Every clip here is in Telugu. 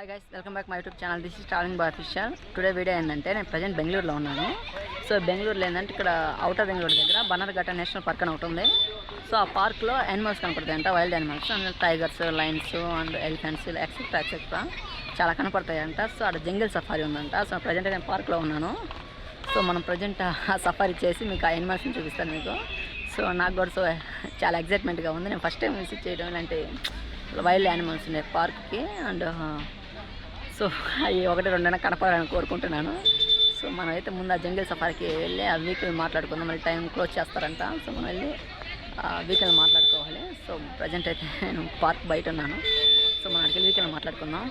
Hi guys, welcome back my YouTube channel. This is travelling boy official. Today video ఏంటంటే నేను ప్రజెంట్ బెంగళూరులో ఉన్నాను. సో బెంగళూరులో ఏంటంటే ఇక్కడ అవుటర్ బెంగళూరు దగ్గర బన్నర్ఘట్ట నేషనల్ పార్క్ అని ఒకటి ఉంది. సో ఆ పార్క్లో యానిమల్స్ కనపడతాయంట, wild animals and tigers, lions and elephants etcetera etcetera చాలా కనపడతాయంట. సో అక్కడ జంగిల్ సఫారీ ఉందంట. సో ప్రజెంట్ నేను పార్క్లో ఉన్నాను. సో మనం ప్రజెంట్ ఆ సఫారీ చేసి మీకు ఆ యానిమల్స్ని చూపిస్తాను మీకు. సో నాకు కూడా సో చాలా ఎగ్జైట్మెంట్గా ఉంది. నేను ఫస్ట్ టైం విజిట్ చేయడం ఇలాంటి వైల్డ్ యానిమల్స్ ఉన్నాయి పార్క్కి. అండ్ సో అవి ఒకటి రెండైనా కనపడాలని కోరుకుంటున్నాను. సో మనం అయితే ముందు ఆ జంగిల్ సఫారీకి వెళ్ళి ఆ వెహికల్ మాట్లాడుకుందాం. మళ్ళీ టైం క్లోజ్ చేస్తారంట. సో మనం వెళ్ళి ఆ వెహికల్ మాట్లాడుకోవాలి. సో ప్రజెంట్ అయితే నేను పార్క్ బయట ఉన్నాను. సో మనం అక్కడికి వెహికల్ మాట్లాడుకుందాం.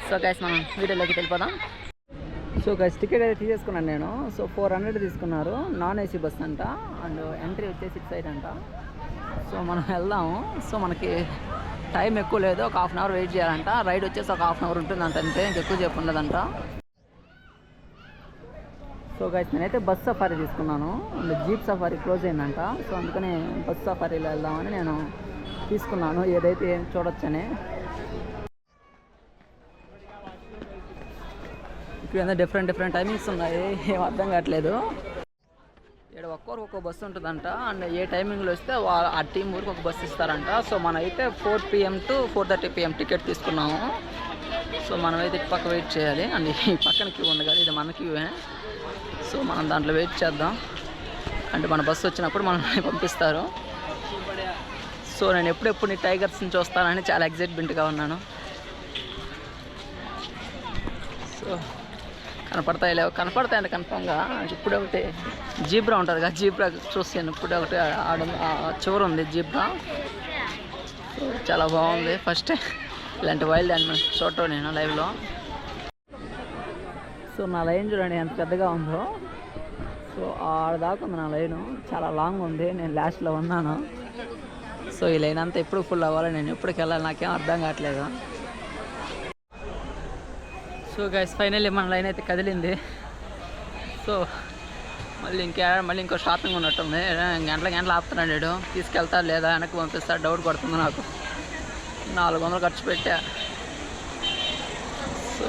సో గైస్ మనం వీడియోలోకి వెళ్ళిపోదాం. సో గైస్ టికెట్ అయితే తీసేసుకున్నాను నేను. సో 400 తీసుకున్నారు. నాన్ ఏసీ బస్ అంట. అండ్ ఎంట్రీ వచ్చేసి 6 సైడ్ అంట. సో మనం వెళ్దాము. సో మనకి టైం ఎక్కువ లేదు, ఒక హాఫ్ అన్ అవర్ వెయిట్ చేయాలంట. రైడ్ వచ్చేసి ఒక హాఫ్ అన్ అవర్ ఉంటుందంట, అంతే, ఇంకెక్కువ సేపు ఉండదంట. సో గైస్ నేనైతే బస్ సఫారీ తీసుకున్నాను. అండ్ జీప్ సఫారీ క్లోజ్ అయిందంట. సో అందుకని బస్ సఫారీలో వెళ్దామని నేను తీసుకున్నాను, ఏదైతే ఏం చూడొచ్చని. ఇక్కడ డిఫరెంట్ టైమింగ్స్ ఉన్నాయి, ఏం అర్థం కావట్లేదు. ఇక్కడ ఒక్కొక్కరు ఒక్కో బస్సు ఉంటుందంట. అండ్ ఏ టైమింగ్లో వస్తే ఆ టీం ఊరికి ఒక బస్సు ఇస్తారంట. సో మనమైతే 4 PM to 4:30 PM టికెట్ తీసుకున్నాము. సో మనమైతే ఇటు పక్క వెయిట్ చేయాలి. అండ్ ఈ పక్కన క్యూ ఉంది కదా, ఇది మన క్యూవే. సో మనం దాంట్లో వెయిట్ చేద్దాం. అంటే మన బస్సు వచ్చినప్పుడు మనల్ని పంపిస్తారు. సో నేను ఎప్పుడెప్పుడు నీ టైగర్స్ని చూస్తానని చాలా ఎగ్జైట్మెంట్గా ఉన్నాను. సో కనపడతాయండి కన్ఫామ్గా. ఇప్పుడు ఒకటి జీబ్రా ఉంటుంది కదా, జీబ్రా చూస్తాను. ఇప్పుడు ఒకటి చివరి ఉంది జీబ్రా. సో చాలా బాగుంది. ఫస్ట్ ఇలాంటి వైల్డ్ యానిమల్స్ చూడటం నేను లైవ్లో. సో నా లైన్ చూడండి ఎంత పెద్దగా ఉందో. సో ఆడదాకా ఉంది నా లైను, చాలా లాంగ్ ఉంది. నేను లాస్ట్లో ఉన్నాను. సో ఈ లైన్ అంతా ఎప్పుడు ఫుల్ అవ్వాలి, నేను ఎప్పటికి వెళ్ళాలి నాకేం అర్థం కావట్లేదు. సో గైస్ ఫైనల్లీ మన లైన్ అయితే కదిలింది. సో మళ్ళీ ఇంకో షాపింగ్ ఉన్నట్టుంది. గంటలు ఆపుతున్నాడు, తీసుకెళ్తారు లేదా వెనక్కి పంపిస్తారు, డౌట్ కొడుతుంది నాకు. 400 ఖర్చు పెట్టా. సో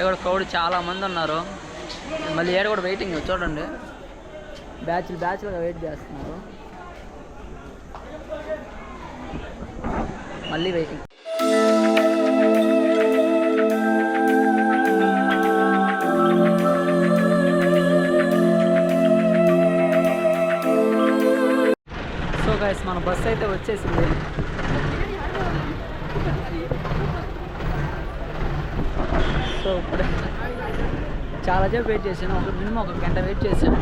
కూడా క్రౌడ్ చాలామంది ఉన్నారు. మళ్ళీ ఏడు కూడా వెయిటింగ్ చూడండి, బ్యాచ్లుగా వెయిట్ చేస్తున్నారు. మళ్ళీ వెయిటింగ్. మన బస్సు అయితే వచ్చేసింది. సో ఇప్పుడు చాలా సేపు వెయిట్ చేశాను, మినిమం 1 గంట వెయిట్ చేశాను.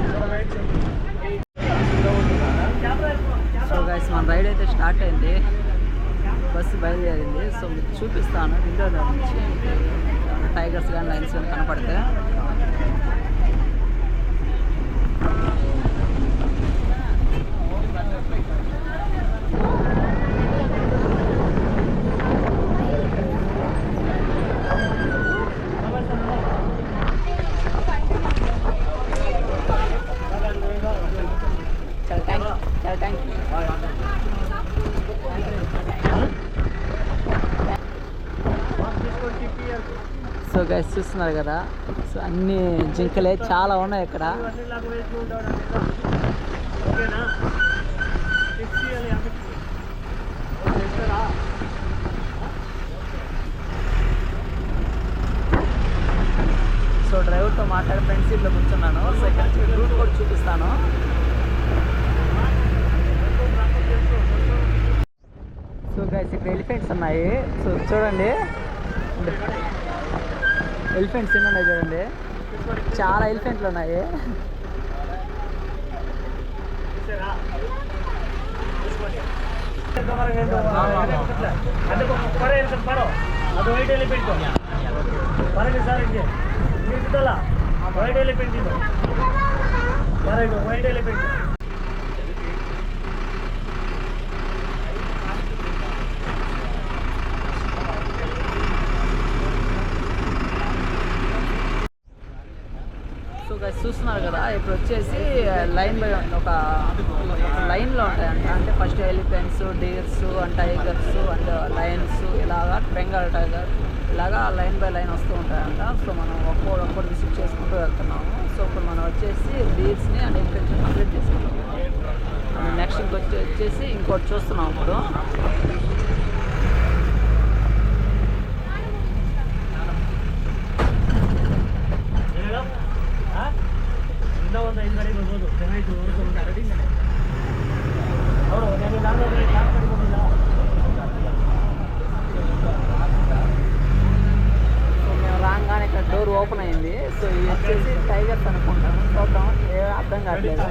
సో గైస్ మన రైడ్ అయితే స్టార్ట్ అయింది, బస్సు బయలుదేరింది. సో మీకు చూపిస్తాను విండోలో నుంచి టైగర్స్ కానీ లైన్స్ కానీ కనపడితే. సో గైస్ చూస్తున్నారు కదా, సో అన్ని జింకలే చాలా ఉన్నాయి ఇక్కడ. సో డ్రైవర్తో మాట్లాడి ఫ్రంట్ సీట్లో కూర్చున్నాను. సో ఇక్కడ నుంచి రూట్ కూడా చూపిస్తాను. సో గైస్ ఇక్కడ ఎలిఫెంట్స్ ఉన్నాయి. సో చూడండి, ఎలిఫెంట్స్ ఎన్ని ఉన్నాయి చూడండి, చాలా ఎలిఫెంట్లు ఉన్నాయి. చూస్తున్నారు కదా, ఇప్పుడు వచ్చేసి లైన్ బై ఒక లైన్లో ఉంటాయంట. అంటే first elephants, deers and tigers and Lions, ఇలాగా బెంగాల్ టైగర్, ఇలాగా లైన్ బై లైన్ వస్తూ ఉంటాయంట. సో మనం ఒక్కొక్కటి విజిట్ చేసుకుంటూ వెళ్తున్నాము. సో ఇప్పుడు మనం వచ్చేసి డీల్స్ని అండ్ ఎలిఫెంట్స్ని కంప్లీట్ చేసుకున్నాము. అండ్ నెక్స్ట్ వచ్చేసి ఇంకోటి చూస్తున్నాం ఇప్పుడు. రాగానే ఇక్కడ డోర్ ఓపెన్ అయింది. సో ఇది వచ్చేసి టైగర్స్ అనుకుంటాను, చూద్దాం, ఏ అర్థం కావట్లేదు.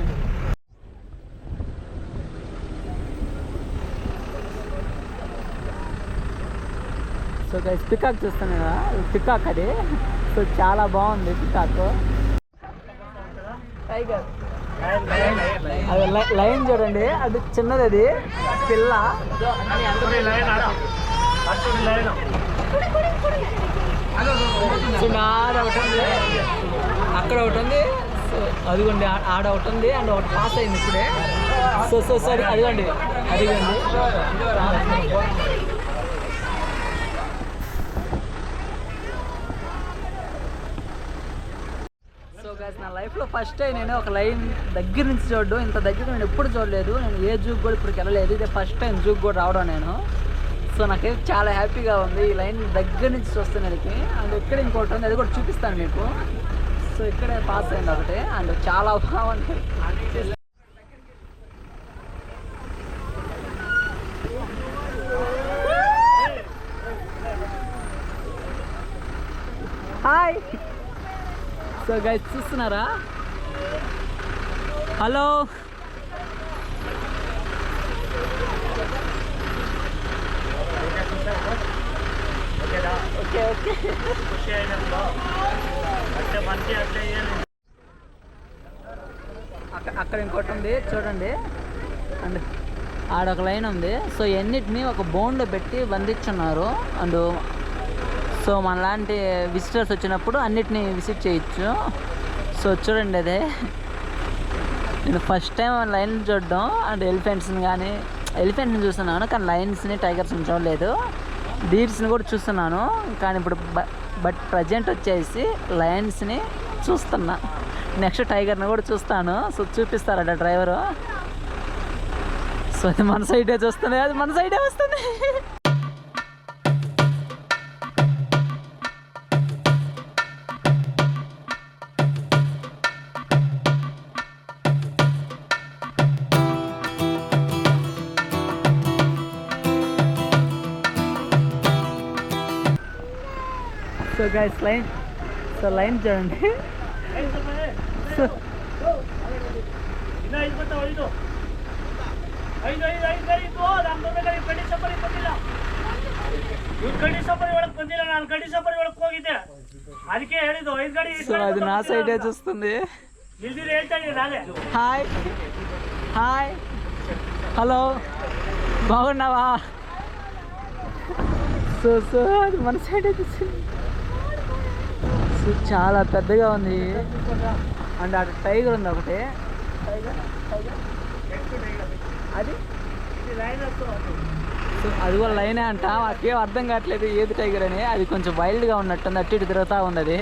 సో గైస్ పికాక్ చూస్తాను కదా, పికాక్ అది. సో చాలా బాగుంది పికాక్. టైగర్ అది లైన్ చూడండి, అది చిన్నది, అది పిల్ల. ఆడ ఒకటి ఉంది, అక్కడ ఒకటి ఉంది. సో అదిగోండి ఆడ ఒకటి ఉంది అండ్ ఒకటి పాస్ అయింది ఇప్పుడే. సో సరే అదిగోండి. సో గైస్ నా లైఫ్లో ఫస్ట్ టైం నేను ఒక లైన్ దగ్గర నుంచి చూడడం. ఇంత దగ్గర నేను ఎప్పుడు చూడలేదు. నేను ఏ జూకి కూడా ఇప్పటికి వెళ్ళలేదు. ఇదే ఫస్ట్ టైం జూకి కూడా రావడం నేను. సో నాకైతే చాలా హ్యాపీగా ఉంది ఈ లైన్ దగ్గర నుంచి చూస్తున్నది. అండ్ ఇక్కడ ఇంకోటి ఉంది, అది కూడా చూపిస్తాను మీకు. సో ఇక్కడే పాస్ అయింది ఒకటి అండ్ చాలా బాగుంది. హాయ్. సో గైస్ చూస్తున్నారా? హలో. ఓకే అక్కడ ఇంకోటి ఉంది చూడండి. అండ్ ఆడొక లైన్ ఉంది. సో ఎన్నిటిని ఒక బోన్లో పెట్టి బంధించున్నారు. అండ్ సో మనలాంటి విజిటర్స్ వచ్చినప్పుడు అన్నిటినీ విజిట్ చేయొచ్చు. సో చూడండి, అదే నేను ఫస్ట్ టైం లైన్ చూడడం. అండ్ ఎలిఫెంట్స్ని చూస్తున్నాను కానీ లైన్స్ని, టైగర్స్ని చూడలేదు. డీర్స్ని కూడా చూస్తున్నాను కానీ ఇప్పుడు బట్ ప్రజెంట్ వచ్చేసి లయన్స్ని చూస్తున్నా. నెక్స్ట్ టైగర్ని కూడా చూస్తాను. So చూపిస్తారట driver. సో అది మన సైడే చూస్తుంది, అది మన సైడే వస్తుంది. సో గైస్ లైన్ చూడండి. సో అది నా సైడే చూస్తుంది. హాయ్ హాయ్, హలో, బాగున్నావా? సో అది మన సైడే చూస్తుంది. సో చాలా పెద్దగా ఉంది. అండ్ అక్కడ టైగర్ ఉంది ఒకటి. అది సో అది కూడా లైనే అంట. మాకేం అర్థం కావట్లేదు ఏది టైగర్ అని. అది కొంచెం వైల్డ్గా ఉన్నట్టుంది, అటు ఇటు తిరుగుతూ ఉంది అది.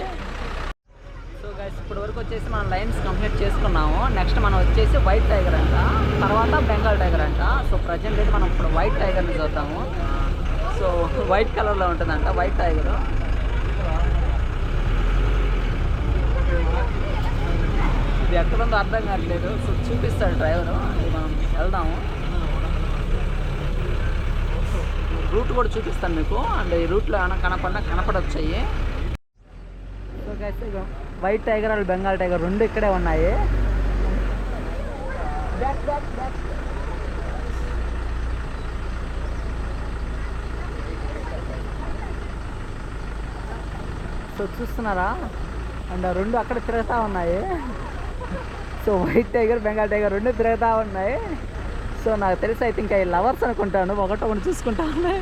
సో గైస్ ఇప్పటి వరకు వచ్చేసి మనం లైన్స్ కంప్లీట్ చేసుకున్నాము. నెక్స్ట్ మనం వచ్చేసి వైట్ టైగర్ అంట, తర్వాత బెంగాల్ టైగర్ అంట. సో ప్రజెంట్ అయితే మనం ఇప్పుడు వైట్ టైగర్ని చూద్దాము. సో వైట్ కలర్లో ఉంటుందంట వైట్ టైగర్. ఇది ఎక్కడుందో అర్థం కావట్లేదు. సో చూపిస్తాడు డ్రైవరు, అది మనం వెళ్దాము. రూట్ కూడా చూపిస్తాను మీకు. అండ్ ఈ రూట్లో ఏమైనా కనపడొచ్చాయి. So guys white tiger and Bengal tiger రెండు ఇక్కడే ఉన్నాయి. సో చూస్తున్నారా? అండ్ ఆ రెండు అక్కడ తిరుగుతూ ఉన్నాయి. So white tiger, Bengal tiger రెండు తిరుగుతూ ఉన్నాయి. సో నాకు తెలిసి అయితే ఇంకా లవర్స్ అనుకుంటాను, ఒకటి చూసుకుంటా ఉన్నాయి.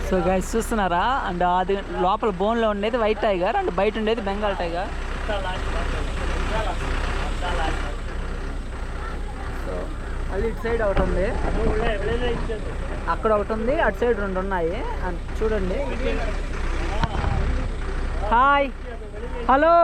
సో గైస్ చూస్తున్నారా, అండ్ అది లోపల బోన్లో ఉండేది వైట్ టైగర్ అండ్ బయట ఉండేది బెంగాల్ టైగర్. సో అది ఇటు సైడ్ ఒకటి ఉంది, అక్కడ ఒకటి ఉంది, అటు సైడ్ 2 ఉన్నాయి. అండ్ చూడండి. Hi, hello.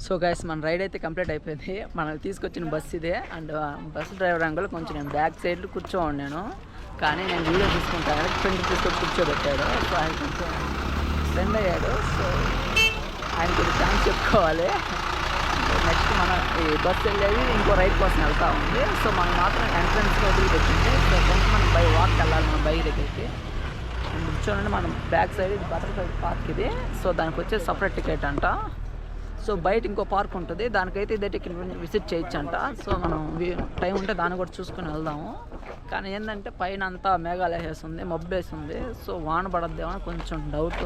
సో గైస్ మన రైడ్ అయితే కంప్లీట్ అయిపోయింది. మనం తీసుకొచ్చిన బస్సు ఇదే. అండ్ బస్సు డ్రైవర్ అంకుల్ కొంచెం నేను బ్యాక్ సైడ్లో కూర్చోండి నేను, కానీ నేను వీడియో తీసుకుంటాను కదా, ఫ్రెండ్ తీసుకొచ్చి కూర్చోబెట్టాడు. సో ఆయన కొంచెం ఫ్రెండ్ అయ్యాడు. సో ఆయన కొంచెం థ్యాంక్స్ చెప్పుకోవాలి. నెక్స్ట్ మన ఈ బస్సు వెళ్ళేది ఇంకో రైడ్ కోసం వెళ్తూ ఉంది. సో మనం మాత్రం ఎంట్రన్స్లో వదిలిపెట్టింది. సో కొంచెం మనం వాక్ వెళ్ళాలి మన బైక్ దగ్గరికి. అండ్ చూడండి మనం బ్యాక్ సైడ్ ఇది బటర్ఫ్లై పార్క్ ఇది. సో దానికి వచ్చేసి సపరేట్ టికెట్ అంట. సో బయట ఇంకో పార్క్ ఉంటుంది, దానికైతే ఇదే టికెట్ విజిట్ చేయొచ్చు అంట. సో మనం టైం ఉంటే దాన్ని కూడా చూసుకొని వెళ్దాము. కానీ ఏంటంటే పైన అంతా మేఘాలు వేసేస్తుంది, మబ్బు వేస్తుంది. సో వాన పడద్దేమో అని కొంచెం డౌట్.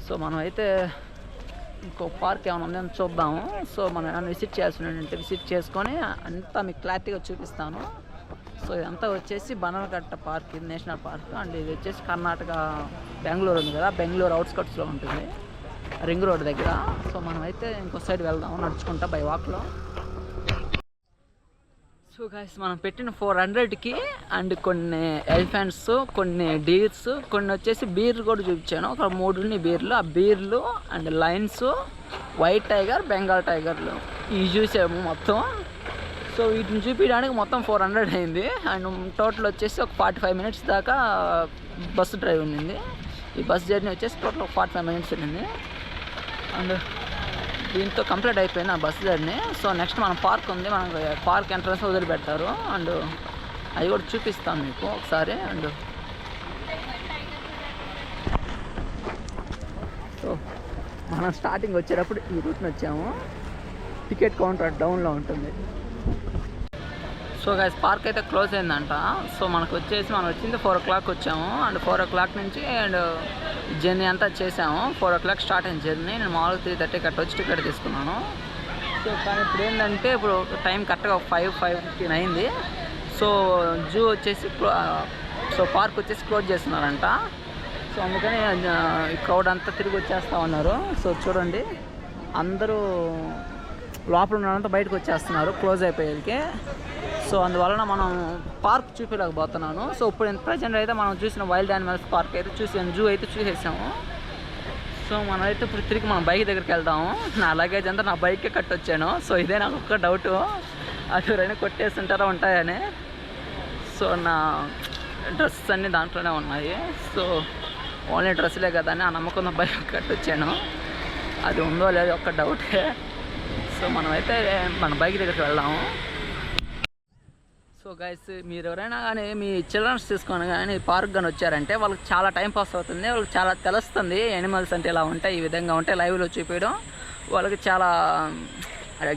సో మనం అయితే ఇంకో పార్క్ ఏమైనా ఉందని చూద్దాము. సో మనం ఏమైనా విజిట్ చేయాల్సి విజిట్ చేసుకొని అంతా మీకు క్లారిటీగా చూపిస్తాను. సో ఇదంతా వచ్చేసి బనర్ఘట్ట పార్క్, ఇది నేషనల్ పార్క్. అండ్ ఇది వచ్చేసి కర్ణాటక బెంగళూరు ఉంది కదా, బెంగళూరు అవుట్స్కట్స్లో ఉంటుంది, రింగ్ రోడ్ దగ్గర. సో మనం అయితే ఇంకో సైడ్ వెళ్దాము నడుచుకుంటా బై వాక్లో. సో గైస్ మనం పెట్టిన 400కి అండ్ కొన్ని ఎలిఫెంట్స్, కొన్ని డీర్స్, కొన్ని వచ్చేసి బీర్లు కూడా చూపించాను. ఒక 3 ఉన్నాయి బీర్లు. ఆ బీర్లు and lions, white tiger, Bengal టైగర్లు ఇవి చూసాము మొత్తం. సో వీటిని చూపించడానికి మొత్తం 400 అయింది. అండ్ టోటల్ వచ్చేసి ఒక 45 మినిట్స్ దాకా బస్సు డ్రైవ్ ఉండింది. ఈ బస్ జర్నీ వచ్చేసి టోటల్ 45 మినిట్స్ ఉండింది. అండ్ దీంతో కంప్లీట్ అయిపోయింది ఆ బస్ జర్నీ. సో నెక్స్ట్ మన పార్క్ ఉంది, మనకు పార్క్ ఎంట్రన్స్ వదిలిపెట్టారు. అండ్ అది కూడా చూపిస్తాను మీకు ఒకసారి. అండ్ సో మనం స్టార్టింగ్ వచ్చేటప్పుడు ఈ రూట్ని వచ్చాము. టికెట్ కౌంటర్ డౌన్లో ఉంటుంది. సో గైస్ పార్క్ అయితే క్లోజ్ అయిందంట. సో మనకు వచ్చేసి మనం వచ్చింది 4 o'clock వచ్చాము. అండ్ 4 o'clock నుంచి అండ్ జర్నీ అంతా చేసాము. 4 o'clock స్టార్ట్ అయిన జర్నీ. నేను మామూలుగా 3:30 కట్ట వచ్చి టికెట్ తీసుకున్నాను. సో కానీ ఇప్పుడు ఏంటంటే ఇప్పుడు టైం కరెక్ట్గా 5:15 అయింది. సో జూ వచ్చేసి సో పార్క్ వచ్చేసి క్లోజ్ చేస్తున్నారంట. సో అందుకని ఈ క్రౌడ్ అంతా తిరిగి వచ్చేస్తూ ఉన్నారు. సో చూడండి అందరూ లోపల ఉన్నంతా బయటకు వచ్చేస్తున్నారు క్లోజ్ అయిపోయేకి. సో అందువలన మనం పార్క్ చూపించలేకపోతున్నాను. సో ఇప్పుడు ప్రజెంట్ అయితే మనం చూసిన వైల్డ్ యానిమల్స్ పార్క్ అయితే చూసాను, జూ అయితే చూసేసాము. సో మనం అయితే ఇప్పుడు తిరిగి మన బైక్ దగ్గరికి వెళ్దాము. నా లగేజ్ అంతా నా బైక్కే కట్టొచ్చాను. సో ఇదే నాకు ఒక్క డౌటు, అది ఎవరైనా కొట్టేస్తుంటారో ఉంటాయని. సో నా డ్రెస్ అన్నీ దాంట్లోనే ఉన్నాయి. సో ఓన్లీ డ్రెస్సులే కదా అని ఆ నమ్మకం బైక్ కట్టొచ్చాను. అది ఉందో లేదో ఒక్క డౌటే. సో మనమైతే మన బైక్ దగ్గరికి వెళ్దాము. సో గైస్ మీరు ఎవరైనా కానీ మీ చిల్డ్రన్స్ తీసుకొని కానీ పార్క్ కానీ వచ్చారంటే వాళ్ళకి చాలా టైం పాస్ అవుతుంది. వాళ్ళకి చాలా తెలుస్తుంది యానిమల్స్ అంటే ఇలా ఉంటాయి, ఈ విధంగా ఉంటాయి, లైవ్లో చూపించడం వాళ్ళకి చాలా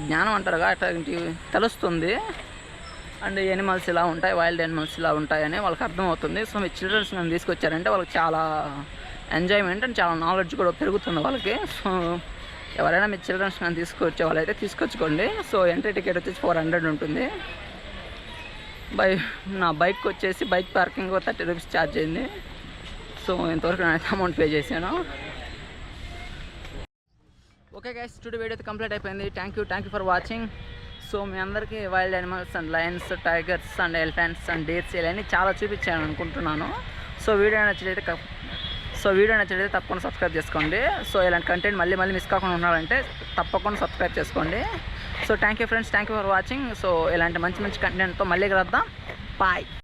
జ్ఞానం అంటారుగా అట్లాంటివి తెలుస్తుంది. అండ్ యానిమల్స్ ఇలా ఉంటాయి, వైల్డ్ యానిమల్స్ ఇలా ఉంటాయని వాళ్ళకి అర్థమవుతుంది. సో మీ చిల్డ్రన్స్ కానీ తీసుకొచ్చారంటే వాళ్ళకి చాలా ఎంజాయ్మెంట్ అండ్ చాలా నాలెడ్జ్ కూడా పెరుగుతుంది వాళ్ళకి. సో ఎవరైనా మీ చిల్డ్రన్స్ కానీ తీసుకొచ్చే వాళ్ళైతే తీసుకొచ్చుకోండి. సో ఎంట్రీ టికెట్ వచ్చేసి 400 ఉంటుంది. నా బైక్ వచ్చేసి బైక్ పార్కింగ్ 30 రూపీస్ ఛార్జ్ అయింది. సో ఇంతవరకు నేను అమౌంట్ పే చేశాను. ఓకే గైస్ టుడే వీడియో అయితే కంప్లీట్ అయిపోయింది. Thank you for watching. So మీ అందరికీ wild animals and lions, tigers and elephants and deers ఇవన్నీ చాలా చూపించాను అనుకుంటున్నాను. సో వీడియో నచ్చితే తప్పకుండా సబ్స్క్రైబ్ చేసుకోండి. సో ఇలాంటి కంటెంట్ మళ్ళీ మిస్ కాకుండా ఉండాలంటే తప్పకుండా సబ్స్క్రైబ్ చేసుకోండి. So thank you friends, thank you for watching. So ఇలాంటి మంచి కంటెంట్తో మళ్ళీ కలుద్దాం. బాయ్.